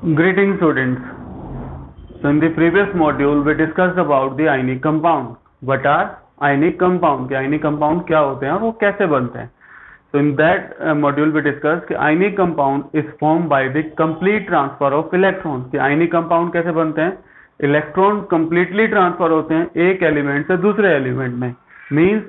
Greetings students. So in the previous module we discussed about the ionic compound. What are ionic compound? कि ionic compound क्या होते हैं और वो कैसे बनते हैं? So in that module we discussed कि ionic compound is formed by the complete transfer of electrons. कि ionic compound कैसे बनते हैं? इलेक्ट्रॉन completely transfer होते हैं एक एलिमेंट से दूसरे एलिमेंट में. Means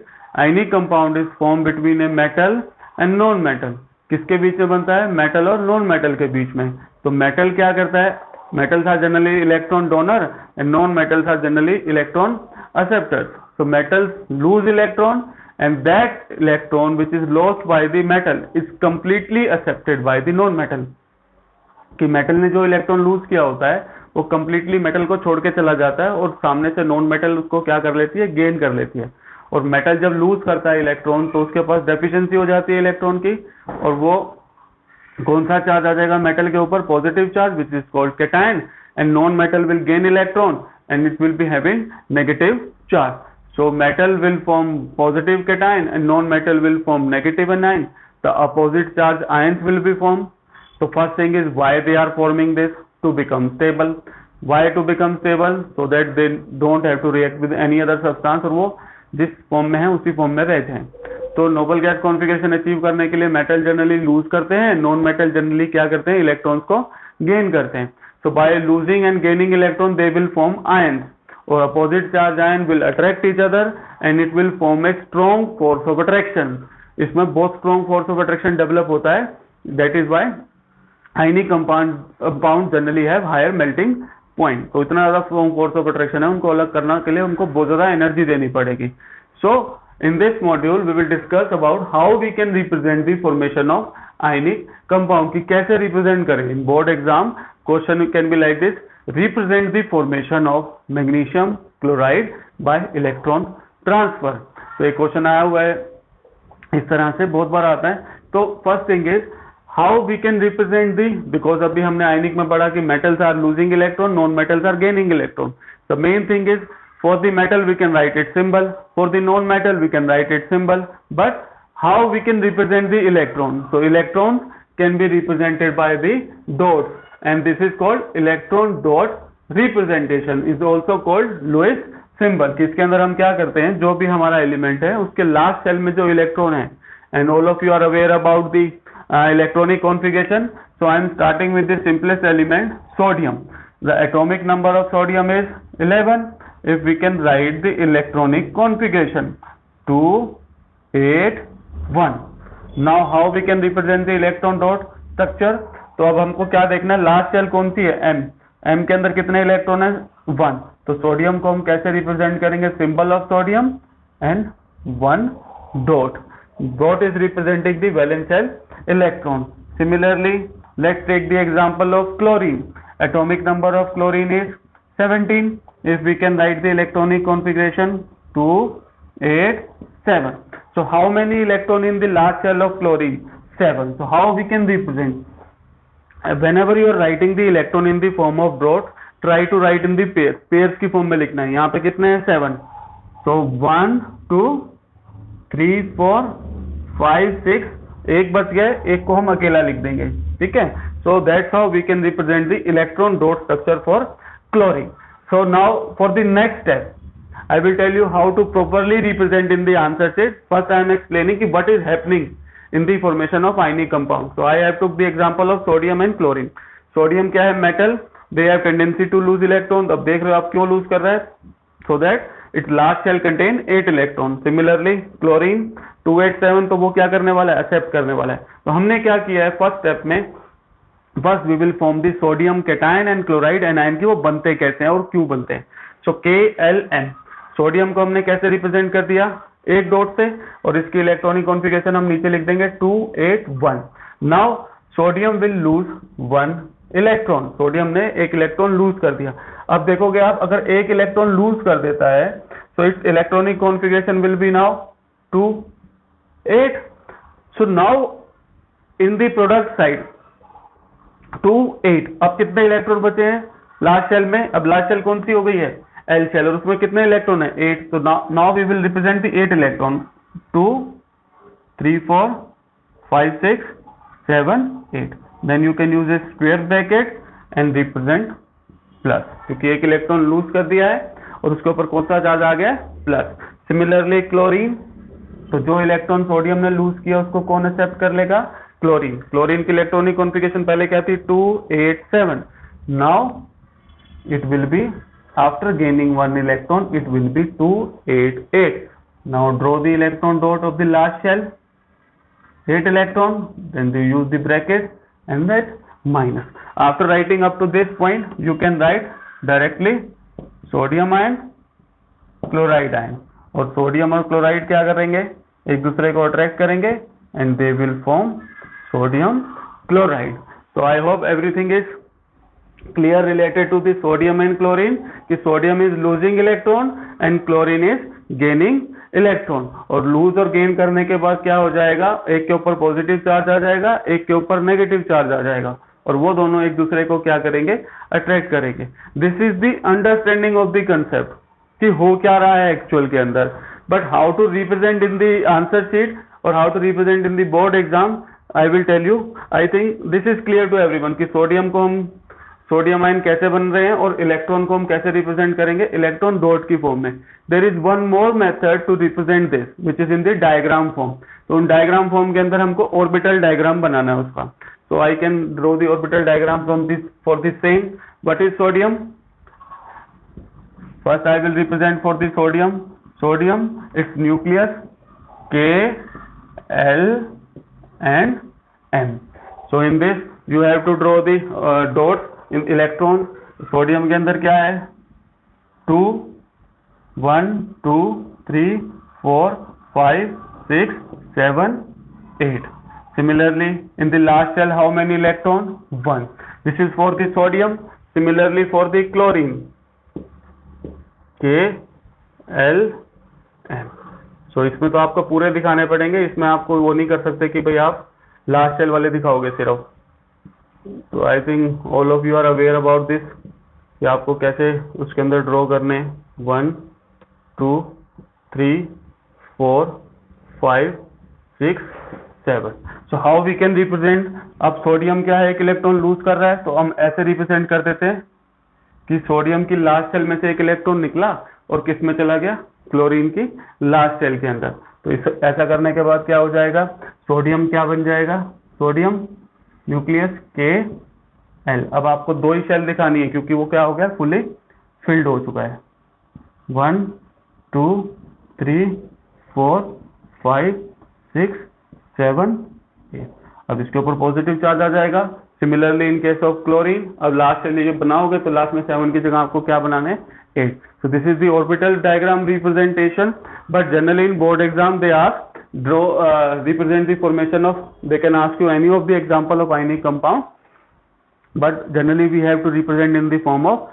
ionic compound is formed between a metal and non metal. किसके बीच में बनता है? मेटल और नॉन मेटल के बीच में. तो मेटल क्या करता है? metals are generally electron donor and non-metals are generally electron acceptors. So metals lose electron and that electron which is lost by the metal is completely accepted by the non-metal. कि metal ने जो electron lose किया होता है वो completely metal को छोड़ के चला जाता है और सामने से नॉन मेटल उसको क्या कर लेती है? गेन कर लेती है. और मेटल जब लूज करता है इलेक्ट्रॉन तो उसके पास डेफिशिएंसी हो जाती है इलेक्ट्रॉन की और वो कौन सा चार्ज आ जाएगा मेटल के ऊपर? Positive charge which is called cation and non metal will gain electron and it will be having negative charge. So metal will form positive cation and non metal will form negative anion. The opposite charge ions will be form. So first thing is why they are forming this? To become stable. Why to become stable? So that they don't have to react with any other substance और वो जिस form में है उसी form में रहते हैं. तो नोबल गैस कॉन्फिगरेशन अचीव करने के लिए मेटल जनरली लूज करते हैं, नॉन मेटल जनरली क्या करते हैं? इलेक्ट्रॉन्स को गेन करते हैं. So by losing and gaining electron they will form ions और opposite charge ion will attract each other and it will form a strong force of attraction. इसमें बहुत strong force of attraction develop होता है. That is why ionic compound generally have higher melting point. तो इतना ज्यादा force of attraction है, उनको अलग करने के लिए उनको बहुत ज्यादा एनर्जी देनी पड़ेगी. सो in this module we will discuss about how we can represent the formation of ionic compound. कि कैसे represent करें. in board exam question can be like this: represent the formation of magnesium chloride by electron transfer. तो एक question आया हुआ है इस तरह से, बहुत बार आता है. तो first thing is how we can represent the, because अभी हमने आयनिक में पढ़ा कि metals are losing electron, non metals are gaining electron. The main thing is for the metal we can write its symbol, for the non metal we can write its symbol, but how we can represent the electron? So electrons can be represented by the dots and this is called electron dot representation, is also called Lewis symbol. किसके अंदर हम क्या करते हैं? जो भी हमारा element है उसके लास्ट सेल में जो इलेक्ट्रॉन है, and all of you are aware about the electronic configuration. So I am starting with the simplest element, sodium. The atomic number of sodium is 11. If we can write the electronic configuration 2 8 1. Now how we can represent the electron dot structure? तो अब हमको क्या देखना है? Last cell कौन सी है? M. M के अंदर कितने इलेक्ट्रॉन है? 1. तो सोडियम को हम कैसे रिप्रेजेंट करेंगे? Symbol of sodium and 1 dot. Dot is representing the valence shell electron. Similarly, let's take the example of chlorine. Atomic number of chlorine is 17. If we can write the electronic configuration 2 8 7. So how many electron in the last shell of chlorine? 7. So how we can represent? Whenever you are writing the electron in the form of dot, try to write in the pairs. Pairs की form में लिखना है. यहाँ पे कितने हैं? 7. So 1 2 3 4 5 6. एक बच गए, एक को हम अकेला लिख देंगे. ठीक है. So that's how we can represent the electron dot structure for chlorine. So now for the next step I will tell you how to properly represent in the answer sheet. First I am explaining कि what is happening in the formation of ionic compound. So I have took the example of sodium and chlorine. Sodium क्या है? Metal. They have tendency to lose electron. अब देख रहे हो आप क्यों loose कर रहा है? So that its last shell contain 8 electron. Similarly chlorine 287, तो वो क्या करने वाला है? एक्सेप्ट करने वाला है. तो हमने क्या किया है फर्स्ट स्टेप में? First we will form the sodium cation and chloride anion की वो बनते कैसे हैं और क्यों बनते हैं. सो KLN. सोडियम को हमने कैसे रिप्रेजेंट कर दिया? एक डॉट से, और इसकी इलेक्ट्रॉनिक कॉन्फ़िगरेशन हम नीचे लिख देंगे 2 8 1. Now sodium will lose 1 electron. Sodium ने एक इलेक्ट्रॉन लूज कर दिया. अब देखोगे आप, अगर एक इलेक्ट्रॉन लूज कर देता है so its electronic configuration will be now 2 8. So now in the product side 2 8. अब कितने इलेक्ट्रॉन बचे हैं लास्ट सेल में? अब लास्ट सेल कौन सी हो गई है? L सेल, और उसमें कितने इलेक्ट्रॉन है? 8. So now we will represent the 8 electron. 2 3 4 5 6 7 8. Then you can use a square bracket and represent plus, क्योंकि एक इलेक्ट्रॉन लूज कर दिया है और उसके ऊपर कौन सा चार्ज आ गया है, प्लस। सिमिलरली क्लोरीन, तो जो इलेक्ट्रॉन सोडियम ने लूज किया उसको कौन एक्सेप्ट कर लेगा, क्लोरीन। क्लोरीन की इलेक्ट्रॉनिक कॉन्फ़िगरेशन पहले क्या थी, 287। Now it will be, after gaining one electron, it will be 288. Now draw the electron dot of the last shell, 8 electron, then you use the bracket and that minus. After writing up to this point, you can write directly sodium ion, chloride ion. और sodium और chloride क्या करेंगे, एक दूसरे को attract करेंगे and they will form sodium chloride. So I hope everything is clear related to the sodium and chlorine, कि sodium is losing electron and chlorine is gaining electron. और lose और gain करने के बाद क्या हो जाएगा, एक के ऊपर पॉजिटिव चार्ज आ जाएगा, एक के ऊपर नेगेटिव चार्ज आ जाएगा, और वो दोनों एक दूसरे को क्या करेंगे, अट्रैक्ट करेंगे। This is the understanding of the concept कि हो क्या रहा है एक्चुअल के अंदर, but how to represent in the answer sheet और how to represent in the board exam, I will tell you. I think this is clear to everyone कि sodium को हम, सोडियम आयन कैसे बन रहे हैं और इलेक्ट्रॉन को हम कैसे रिप्रेजेंट करेंगे, इलेक्ट्रॉन डॉट की फॉर्म में। There is one more method to represent this which is in the diagram form. तो उन डायग्राम फॉर्म के अंदर हमको ऑर्बिटल डायग्राम बनाना है उसका। So I can draw the orbital diagram from this for this same. What is sodium? First I will represent for the sodium, sodium its nucleus K, L and M. So in this you have to draw the dots in electron. Sodium के अंदर क्या है, 2 1 2 3 4 5 6 7 8. Similarly in the last shell how many electron, 1. This is for the sodium. Similarly for the chlorine, K L M. So इसमें तो आपको पूरे दिखाने पड़ेंगे, इसमें आपको वो नहीं कर सकते कि भाई आप लास्ट शेल वाले दिखाओगे सिर्फ। तो I think all of you are aware about this कि आपको कैसे उसके अंदर ड्रॉ करने, 1 2 3 4 5 6 7. So how we can represent, अब सोडियम क्या है, एक इलेक्ट्रॉन लूज कर रहा है, तो हम ऐसे रिप्रेजेंट कर देते हैं कि सोडियम की लास्ट शेल में से एक इलेक्ट्रॉन निकला और किस में चला गया, क्लोरीन की लास्ट शेल के अंदर। तो ऐसा करने के बाद क्या हो जाएगा, सोडियम क्या बन जाएगा, सोडियम न्यूक्लियस K L। अब आपको दो ही शेल दिखानी है क्योंकि वो क्या हो गया, फुली फिल्ड हो चुका है। 1 2 3 4 5 6 7 8। अब इसके ऊपर पॉजिटिव चार्ज आ जाएगा। Similarly in case of chlorine, अब लास्ट शेल जब बनाओगे तो लास्ट में 7 की जगह आपको क्या बनाना है, 8. So this is the orbital diagram representation, but generally in board exam they ask draw represent the formation of, they can ask you any of the example of ionic compound, but generally we have to represent in the form of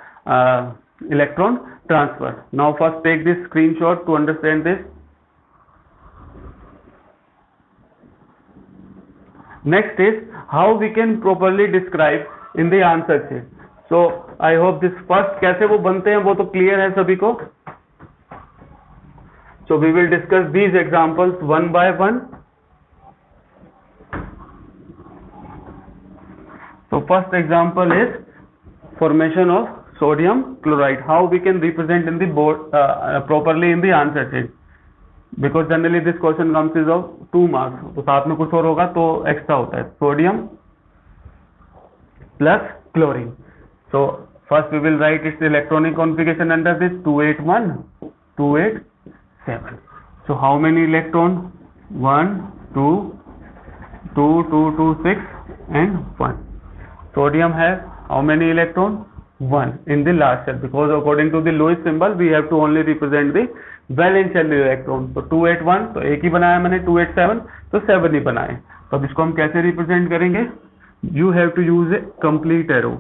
electron transfer. Now first take this screenshot to understand this. Next is how we can properly describe in the answer sheet. So I hope this first कैसे वो बनते हैं वो तो clear है सभी को. So we will discuss these examples one by one. So first example is formation of sodium chloride. How we can represent in the board properly in the answer sheet. Because generally this question comes is of 2 marks. तो साथ में कुछ और होगा तो extra होता है. Sodium plus chlorine. So first we will write its electronic configuration under this 281, 287. So how many electron? 1, 2, 2, 2, 2, 6 and 1. Sodium has how many electron? 1 in the last shell, because according to the Lewis symbol we have to only represent the valence shell electron. तो 281 तो एक ही बनाया मैंने, 287 तो 7 ही बनाए. तो अब इसको हम कैसे रिप्रेजेंट करेंगे? You have to use a complete arrow.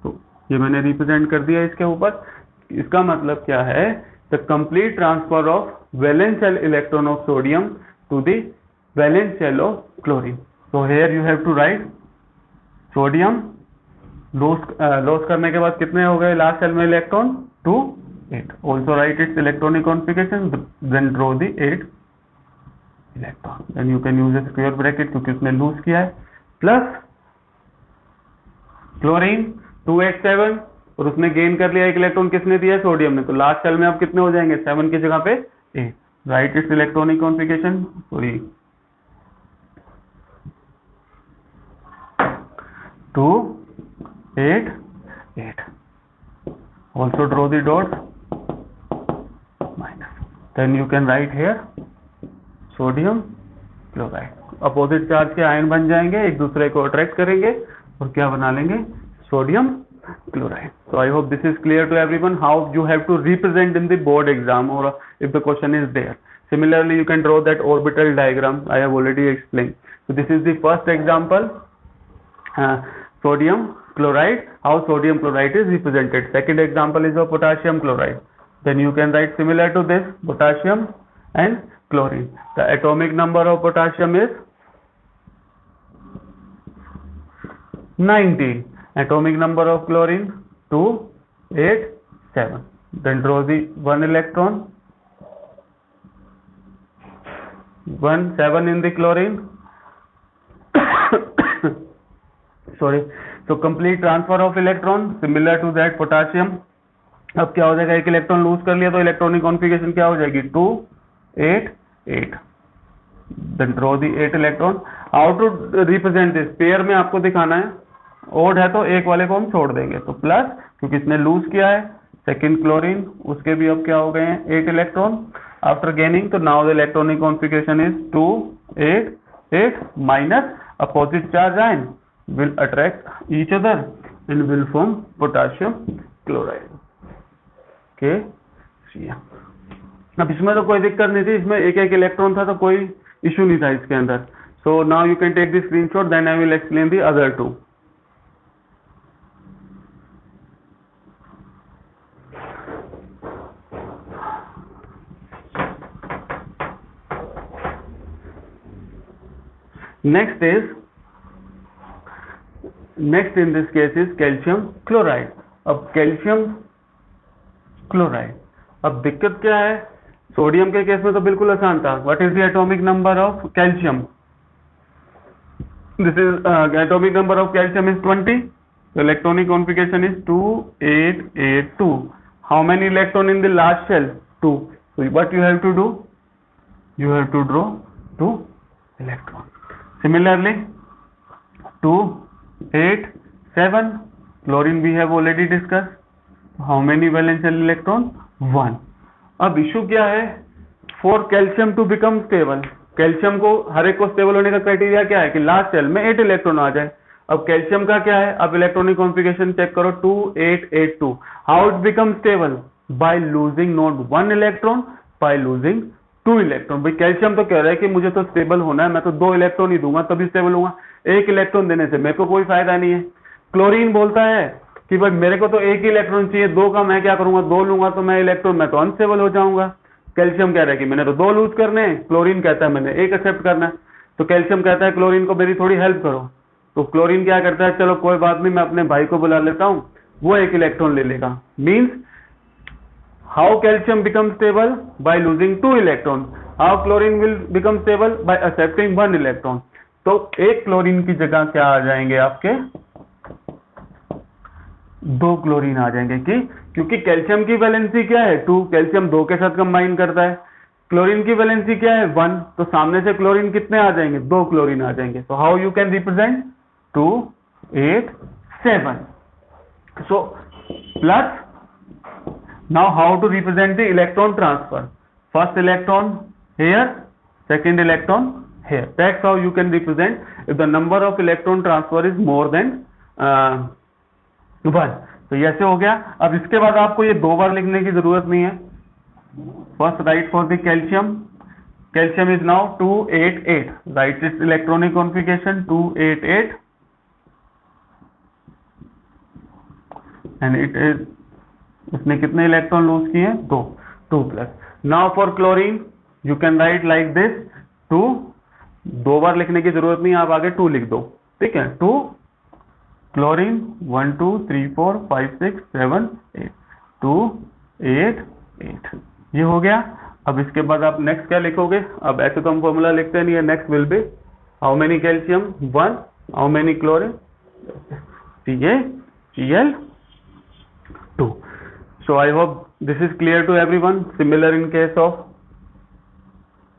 तो ये मैंने रिप्रेजेंट कर दिया इसके ऊपर. इसका मतलब क्या है? The complete transfer of valence shell electron of sodium to the valence shell of chlorine. So here you have to write sodium loss करने के बाद कितने हो गए लास्ट शेल में electron? 2, 8. Also write its electronic configuration, then draw the 8 electron. Then you can use a square bracket क्योंकि उसने loose किया है. प्लस क्लोरीन, 287 और उसने गेन कर लिया एक इलेक्ट्रॉन, किसने दिया? सोडियम ने। तो लास्ट सेल में अब कितने हो जाएंगे? 7 की जगह पे 8। Right it's electronic configuration. Sorry 2 8 8। also draw the dots minus, then you can write here sodium chloride। Opposite charge के आयन बन जाएंगे, एक दूसरे को अट्रैक्ट करेंगे और क्या बना लेंगे? Sodium chloride. So I hope this is clear to everyone how you have to represent in the board exam or if the question is there. Similarly, you can draw that orbital diagram. I have already explained. So this is the first example, sodium chloride, how sodium chloride is represented. Second example is of potassium chloride. Then you can write similar to this, potassium and chlorine. The atomic number of potassium is 19. Atomic number of chlorine 287. Then draw the one electron, 7 in the chlorine. Sorry. So complete transfer of electron similar to that potassium. अब क्या हो जाएगा? एक electron lose कर लिया तो electronic configuration क्या हो जाएगी? 2 8 8। Then draw the 8 electron. How to represent this? Pair में आपको दिखाना है, ओड है तो एक वाले को हम छोड़ देंगे, तो प्लस, क्योंकि इसने लूज किया है। सेकेंड क्लोरीन, उसके भी अब क्या हो गए हैं? 8 इलेक्ट्रॉन आफ्टर गेनिंग। तो now the electronic configuration is 2 8 8 minus opposite charge ion will attract each other and will form potassium chloride। okay, अब इसमें तो कोई दिक्कत नहीं थी, इसमें एक एक इलेक्ट्रॉन था तो कोई इशू नहीं था इसके अंदर। So now you can take the screenshot, then I will explain the other two. Next in this case is calcium chloride। अब कैल्शियम क्लोराइड, अब दिक्कत क्या है? सोडियम के केस में तो बिल्कुल आसान था। What is the atomic number of calcium? This is atomic number of calcium is 20। Electronic configuration is 2 8 8 2। How many electron in the last shell? 2। so what you have to do? You have to draw 2 electron। similarly 2 8 7, chlorine we have already discussed। how many valence electron? 1। अब issue क्या है? For calcium to become stable, calcium को हर एक को stable होने का criteria क्या है? कि लास्ट सेल में 8 इलेक्ट्रॉन आ जाए। अब कैल्शियम का क्या है? अब इलेक्ट्रॉनिक कॉन्फ़िगरेशन चेक करो, 2 8 8 2। How it become stable? By losing not 1 electron, by losing 2 electron. भाई कैल्शियम तो कह रहा है कि मुझे तो स्टेबल होना है, मैं तो 2 इलेक्ट्रॉन ही दूंगा तभी स्टेबल होगा, एक इलेक्ट्रॉन देने से मेरे को कोई फायदा नहीं है। क्लोरीन बोलता है कि भाई मेरे को तो एक ही इलेक्ट्रॉन चाहिए, 2 का मैं क्या करूंगा? 2 लूंगा तो मैं इलेक्ट्रॉन, मैं तो अनस्टेबल हो जाऊंगा। कैल्शियम कह रहा है कि मैंने तो 2 लूज करने हैं, क्लोरीन कहता है मैंने 1 एक्सेप्ट करना है। तो कैल्शियम कहता है क्लोरीन को मेरी थोड़ी हेल्प करो। तो क्लोरीन क्या करता है? चलो कोई बात नहीं, मैं अपने भाई को बुला लेता हूं, वो 1 इलेक्ट्रॉन ले लेगा। Means how calcium become stable? By losing 2 electron. How chlorine will become stable? Bye accepting 1 electron. तो एक क्लोरीन की जगह क्या आ जाएंगे आपके? 2 क्लोरीन आ जाएंगे। क्योंकि कैल्शियम की वैलेंसी क्या है? 2। कैल्शियम 2 के साथ कंबाइन करता है। क्लोरीन की वैलेंसी क्या है? 1। तो सामने से क्लोरीन कितने आ जाएंगे? 2 क्लोरीन आ जाएंगे। तो how you can represent? 2 8 7। So plus, now how to represent the electron transfer? First electron here, second electron here। That's how you can represent if the number of electron transfer is more than 1। तो ये ऐसे हो गया। अब इसके बाद आपको ये 2 बार लिखने की जरूरत नहीं है। First right for the calcium, calcium is now 2 8 8। Right it's electronic configuration 2 8 8 and it is, उसने कितने इलेक्ट्रॉन लूज किए? 2 2 plus. Now for chlorine you can right like this 2। 2 बार लिखने की जरूरत नहीं, आप आगे 2 लिख दो, ठीक है। 2 क्लोरीन 1 2 3 4 5 6 7 8 2 8 8। ये हो गया। अब इसके बाद आप नेक्स्ट क्या लिखोगे? अब ऐसे तो हम फॉर्मूला लिखते नहीं है। Next will be how many calcium? 1। How many chlorine? ठीक है। Cl2. So I hope this is clear to everyone. Similar in case of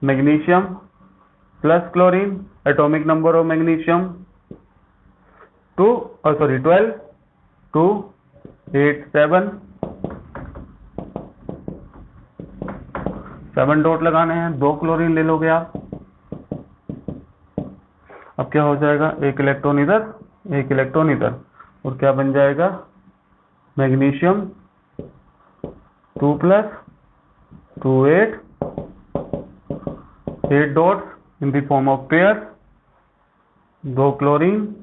magnesium plus chlorine, atomic number of magnesium 12 2 8 7 7 dot लगाने हैं, 2 chlorine ले लोगे आप। अब क्या हो जाएगा, एक इलेक्ट्रॉन इधर एक इलेक्ट्रॉन इधर, और क्या बन जाएगा, magnesium 2 plus 2 8 dots in the form of pair, 2 chlorine,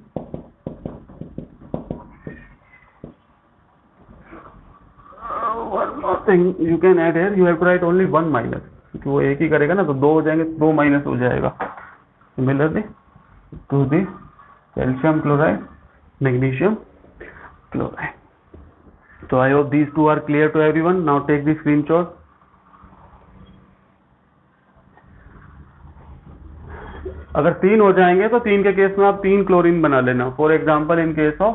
you can add here, you have to write only 1 minus, क्योंकि वो एक ही करेगा ना, तो 2 हो जाएंगे, 2 माइनस हो जाएगा। Similarly to the calcium chloride, magnesium chloride. So I hope these two are clear to everyone. Now take the screenshot. अगर 3 हो जाएंगे तो 3 के केस में आप 3 क्लोरीन बना लेना। For example in case of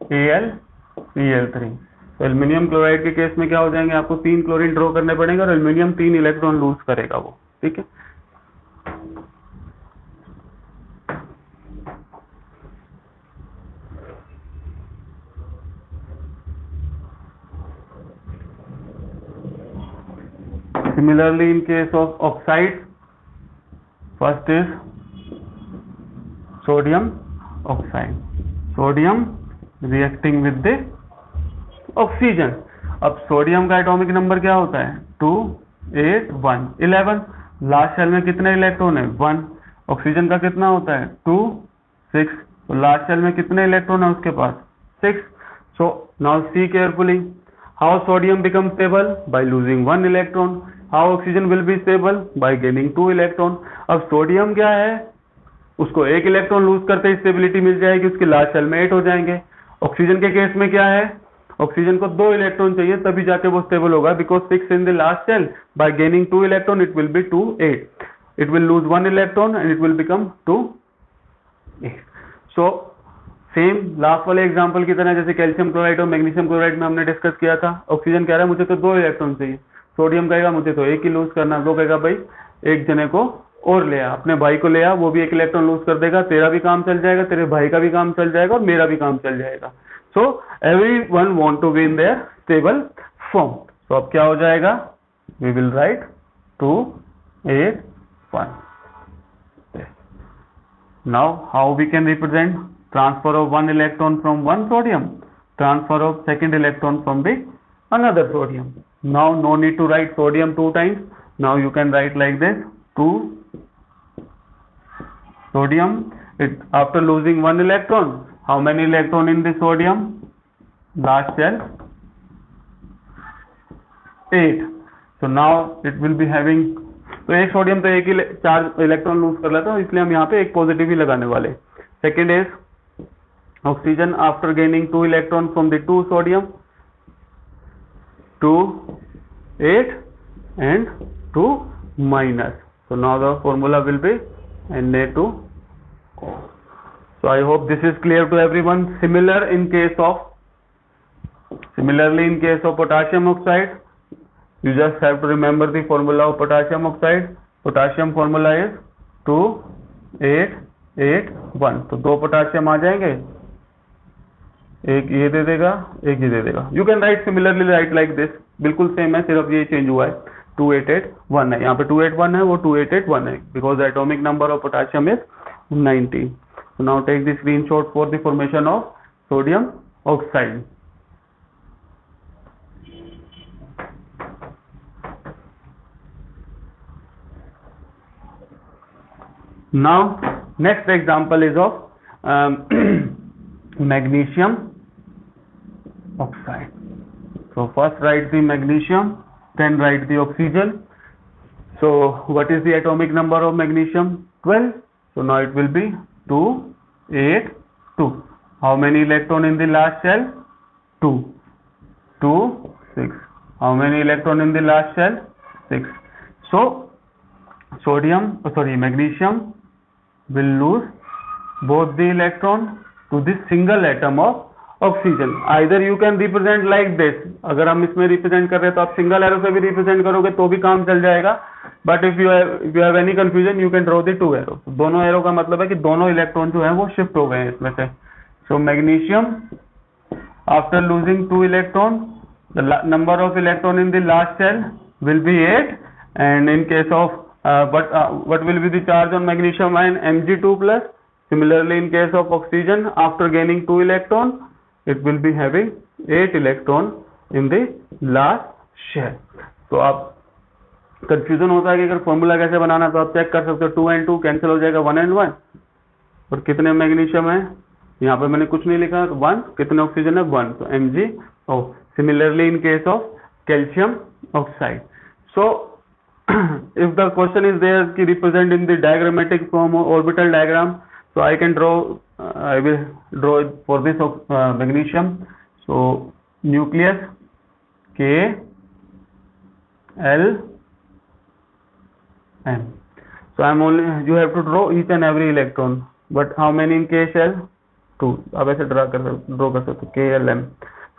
AlCl3, तो एल्यूमिनियम क्लोराइड के केस में क्या हो जाएंगे, आपको 3 क्लोरीन ड्रॉ करने पड़ेंगे और एल्यूमिनियम 3 इलेक्ट्रॉन लूज करेगा वो, ठीक है। Similarly in case of oxides, first is sodium oxide, sodium reacting with the oxygen। अब सोडियम का एटॉमिक नंबर क्या होता है, 2 8 1 11। लास्ट शेल में कितने इलेक्ट्रॉन है, 1। ऑक्सीजन का कितना होता है, 2 6। तो लास्ट शेल में कितने इलेक्ट्रॉन है उसके पास, 6। So now see carefully, how sodium become stable, by losing 1 electron. How oxygen will be stable, bye gaining 2 electron. अब सोडियम क्या है, उसको 1 इलेक्ट्रॉन लूज करते ही स्टेबिलिटी मिल जाएगी, उसके लास्ट शेल में 8 हो जाएंगे। ऑक्सीजन के केस में क्या है, ऑक्सीजन को 2 इलेक्ट्रॉन चाहिए तभी जाके वो स्टेबल होगा, because 6 in the last shell, by gaining 2 electron it will be 2 8, it will lose 1 electron and it will become 2 8। So same last वाले एग्जांपल की तरह, जैसे कैल्शियम क्लोराइड और मैग्नीशियम क्लोराइड में हमने डिस्कस किया था, ऑक्सीजन कह रहा है मुझे तो 2 इलेक्ट्रॉन चाहिए, सोडियम कहेगा मुझे तो 1 ही लूज करना, वो कहेगा भाई एक जने को और ले आ, अपने भाई को ले आ, वो भी 1 इलेक्ट्रॉन लूज कर देगा, तेरा भी काम चल जाएगा, तेरे भाई का भी काम चल जाएगा और मेरा भी काम चल जाएगा। So everyone want to be in their stable form. तो अब क्या हो जाएगा, we will write 2 8 1। Now how we can represent transfer of 1 electron from 1 sodium, transfer of 2nd electron from the another sodium. Now no need to write sodium 2 times, now you can write like this, 2 sodium, after losing 1 electron, how many electron in the sodium, last shell 8। so now it will be having, तो एक sodium तो एक ही 4 electron lose कर लेता है, इसलिए हम यहाँ पे एक पॉजिटिव ही लगाने वाले। Second is oxygen after gaining 2 electron from the 2 sodium, 2 8 and 2 minus, so now the formula will be Na2O। so I hope this is clear to everyone। similarly in case of potassium oxide, you just have to remember the formula of potassium oxide। potassium formula is 2 8 8 1, तो 2 potassium आ जाएंगे, एक ये दे देगा एक ये दे देगा। You can right similarly right like this, बिल्कुल same है, सिर्फ ये चेंज हुआ है, 2 8 8 1 है, यहाँ पे 2 8 1 है, वो 2 8 8 1 है, because atomic number of potassium is 19। So now take the screenshot for the formation of sodium oxide. Now next example is of magnesium oxide। so first write the magnesium, then write the oxygen। so what is the atomic number of magnesium, 12। so now it will be 2 8 2। how many electron in the last shell, 2 2 6। how many electron in the last shell, 6। so magnesium will lose both the electron to this single atom of oxygen. Either you can represent like this, अगर हम इसमें represent कर रहे हैं तो आप single arrow से भी रिप्रेजेंट करोगे तो भी काम चल जाएगा, but if you have any confusion you can draw the two arrow. दोनों एरो का मतलब है कि दोनों इलेक्ट्रॉन जो है वो शिफ्ट हो गए हैं इसमें से। So magnesium after losing 2 electron the number of electron in the last shell will be 8, and in case of what will be the charge on magnesium ion? Mg2 plus. Similarly in case of oxygen, after gaining 2 electron it will be having 8 electron in the last shell. तो आप confusion होता है कि अगर formula कैसे बनाना, तो आप check कर सकते हो 2 and 2 कैंसिल हो जाएगा 1 and 1, और कितने मैग्नीशियम है यहाँ पे मैंने कुछ नहीं लिखा, 1, कितने ऑक्सीजन है 1, तो Mg। Similarly in case of calcium oxide. So if the question is there ki represent in the diagrammatic form or orbital diagram, so I can draw, I will draw it for this magnesium. So nucleus K L M. So I'm only, you have to draw each and every electron, but how many in K shell? 2. अब ऐसे draw कर सकते हो K L M।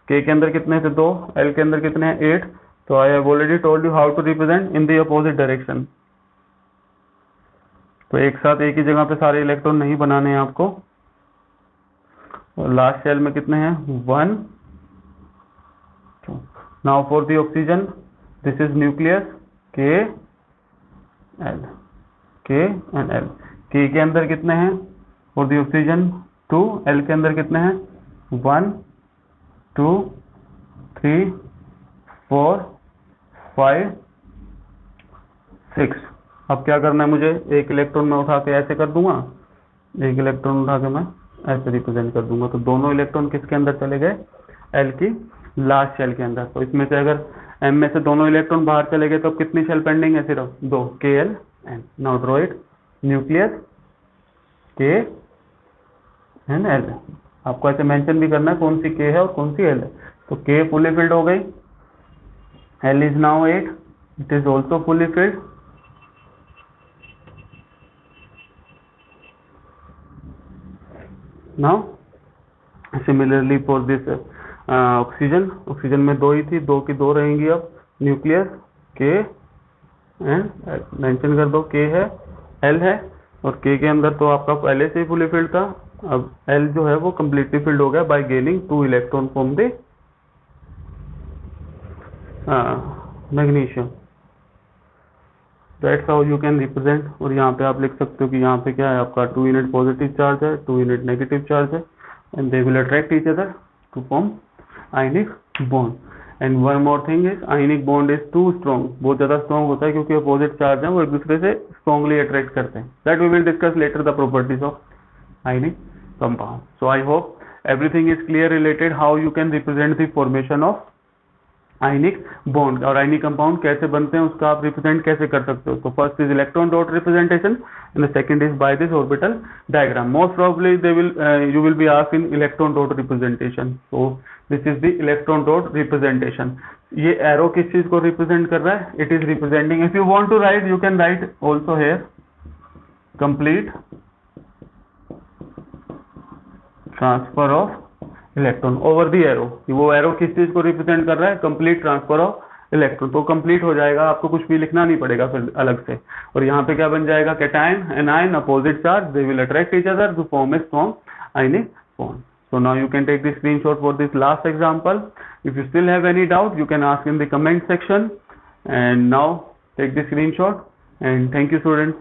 K के अंदर कितने थे 2, L के अंदर कितने हैं 8। तो I have already told you how to represent in the opposite direction. तो एक साथ एक ही जगह पे सारे इलेक्ट्रॉन नहीं बनाने हैं आपको। और लास्ट शेल में कितने हैं 1। Now for the oxygen this is nucleus K L, K and L। K के अंदर कितने हैं फॉर द ऑक्सीजन 2, L के अंदर कितने हैं 1 2 3 4 5 6। अब क्या करना है मुझे, एक इलेक्ट्रॉन में उठा के ऐसे कर दूंगा, एक इलेक्ट्रॉन उठा के मैं ऐसे रिप्रेजेंट कर दूंगा। तो दोनों इलेक्ट्रॉन किसके अंदर चले गए, एल की लास्ट शेल के अंदर। तो इसमें से अगर एम में से दोनों इलेक्ट्रॉन बाहर चले गए तो अब कितनी शेल पेंडिंग है, सिर्फ 2, K L N. Now draw it, nucleus K and L. आपको ऐसे मेंशन भी करना है कौन सी के है और कौन सी एल है। तो के फुली फिल्ड हो गई, L is now 8, it is also fully filled। Now similarly for this oxygen, oxygen में 2 ही थी, 2 की 2 रहेंगी। अब nucleus K and L mention कर दो, K है L है, और K के अंदर तो आपका पहले से ही फुली फिल्ड था। अब L जो है वो कम्प्लीटली फिल्ड हो गया bye gaining 2 electron from the magnesium. That's how you can represent. और यहाँ पे आप लिख सकते हो कि यहाँ पे क्या है, आपका 2 यूनिट पॉजिटिव चार्ज है, 2 यूनिट नेगेटिव चार्ज है, and they will attract each other to form ionic bond. And one more thing is ionic bond is too strong, बहुत ज्यादा स्ट्रॉन्ग होता है क्योंकि अपोजिट चार्ज है वो एक दूसरे से स्ट्रॉन्गली अट्रैक्ट करते हैं। That we will discuss later the properties of ionic compound. So I hope everything is clear related how you can represent the formation of ionic bond, और आयनिक कंपाउंड कैसे बनते हैं उसका आप रिप्रेजेंट कैसे कर सकते हो। तो first is electron dot representation and the second is by this orbital diagram. Most probably they will you will be asked in electron dot representation. So this is the electron dot representation. ये arrow किस चीज को represent कर रहा है, it is representing, if you want to write you can write also here complete transfer of electron over the arrow. वो arrow किस चीज को रिप्रेजेंट कर रहा है, कंप्लीट ट्रांसफर ऑफ इलेक्ट्रॉन। तो कंप्लीट हो जाएगा, आपको कुछ भी लिखना नहीं पड़ेगा फिर अलग से। और यहाँ पे क्या बन जाएगा, cation anion opposite charge, they will attract each other to form a strong ionic bond. So now you can take the screenshot for this last example. If you still have any doubt, you can ask in the comment section. And now take the screenshot, and thank you students.